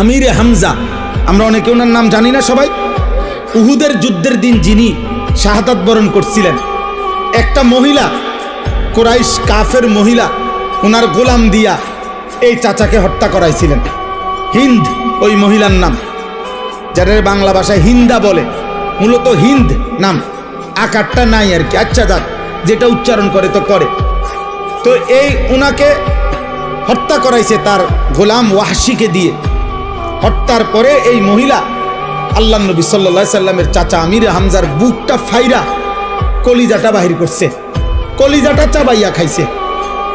আমিরে হামজা, আমরা অনেকে ওনার নাম জানি না সবাই। উহুদের যুদ্ধের দিন যিনি শাহাদাত বরণ করছিলেন, একটা মহিলা, কুরাইশ কাফের মহিলা, ওনার গোলাম দিয়া এই চাচাকে হত্যা করাইছিলেন। হিন্দ ওই মহিলার নাম, যাদের বাংলা ভাষায় হিন্দা বলে, মূলত হিন্দ নাম, আকারটা নাই আর কি। আচ্ছা যাক, যেটা উচ্চারণ করে তো করে। তো এই ওনাকে হত্যা করাইছে তার গোলাম ওয়াহশিকে দিয়ে। হত্যার পরে এই মহিলা আল্লাহ নবী সাল্লাল্লাহু আলাইহি সাল্লামের চাচা আমিরে হামজার বুকটা ফাইরা কলিজাটা বাহির করছে, কলিজাটা চাবাইয়া খাইছে।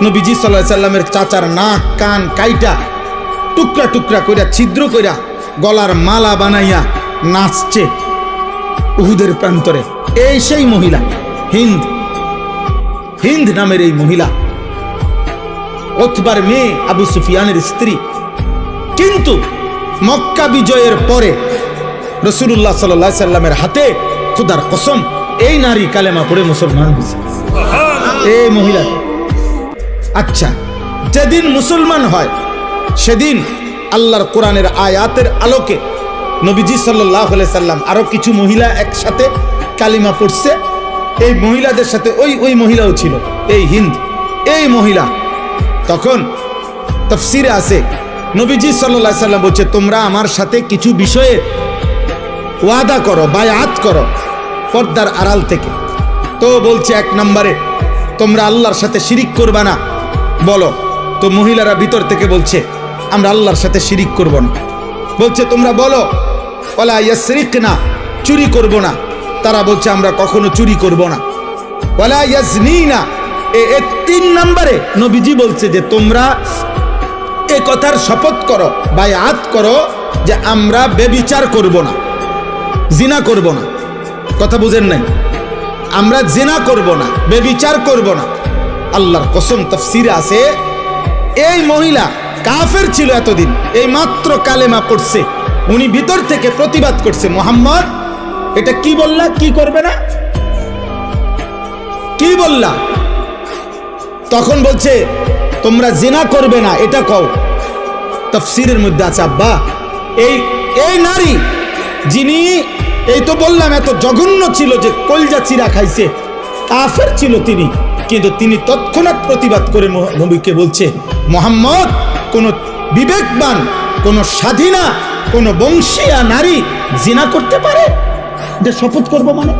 নবীজি সাল্লাল্লাহু আলাইহি সাল্লামের চাচার নাক কান কাইটা টুকরা টুকরা কইরা ছিদ্র কইরা গলার মালা বানাইয়া নাচছে উহুদের প্রান্তরে। এই সেই মহিলা হিন্দ, হিন্দ নামের এই মহিলা উতবার মেয়ে, আবু সুফিয়ানের স্ত্রী। কিন্তু মক্কা বিজয়ের পরে রাসূলুল্লাহ সাল্লাল্লাহু আলাইহি সাল্লামের হাতে খোদার কসম এই নারী কালেমা পড়ে মুসলমান হয়েছে, এই মহিলা। আচ্ছা, যেদিন মুসলমান হয় সেদিন আল্লাহর কোরআনের আয়াতের আলোকে নবীজি সাল্লাল্লাহু আলাইহি সাল্লাম আরো কিছু মহিলা একসাথে কালিমা পড়ছে। এই মহিলাদের সাথে ওই মহিলাও ছিল, এই হিন্দ, এই মহিলা। তখন তাফসীরে আছে নবীজি সাল্লাল্লাহু আলাইহি সাল্লাম বলছে, তোমরা আমার সাথে কিছু বিষয়ে ওয়াদা করো, বায়াত করো পর্দার আড়াল থেকে। তো বলছে, এক নম্বরে তোমরা আল্লাহর সাথে শিরিক করবা না, বলো। তো মহিলারা ভিতর থেকে বলছে, আমরা আল্লাহর সাথে শিরিক করব না। বলছে, তোমরা বলো ওয়ালা ইয়াসরিকনা, চুরি করব না। তারা বলছে, আমরা কখনো চুরি করব না। ওয়ালা ইয়াজনিনা, এই 3 নম্বরে নবীজি বলছে যে তোমরা এ কথার শপথ করো, বায়াত করো যে আমরা ব্যভিচার করব না, জিনা করব না। কথা বুঝেন নাই? আমরা জিনা করব না, ব্যভিচার করব না। আল্লাহর কসম, তাফসীরে আছে এই মহিলা কাফের ছিল এতদিন, এই মাত্র কালেমা পড়ছে। উনি ভিতর থেকে প্রতিবাদ করছে, মুহাম্মদ এটা কি বললা, কি করবে না, কি বললা? তখন বলছে, তোমরা জিনা করবে না, এটা কও। তাফসীরের মধ্যে আছে, আব্বা এই নারী যিনি, এই তো বললাম এত জঘন্য ছিল যে কলজা চিরা খাইছে, কাফের ছিল তিনি, কিন্তু তিনি তৎক্ষণাৎ প্রতিবাদ করে নবীকে বলছে, মুহাম্মদ কোন বিবেকবান, কোন স্বাধীনা, কোন বংশীয়া নারী জিনা করতে পারে? এটা শপথ করবো মানে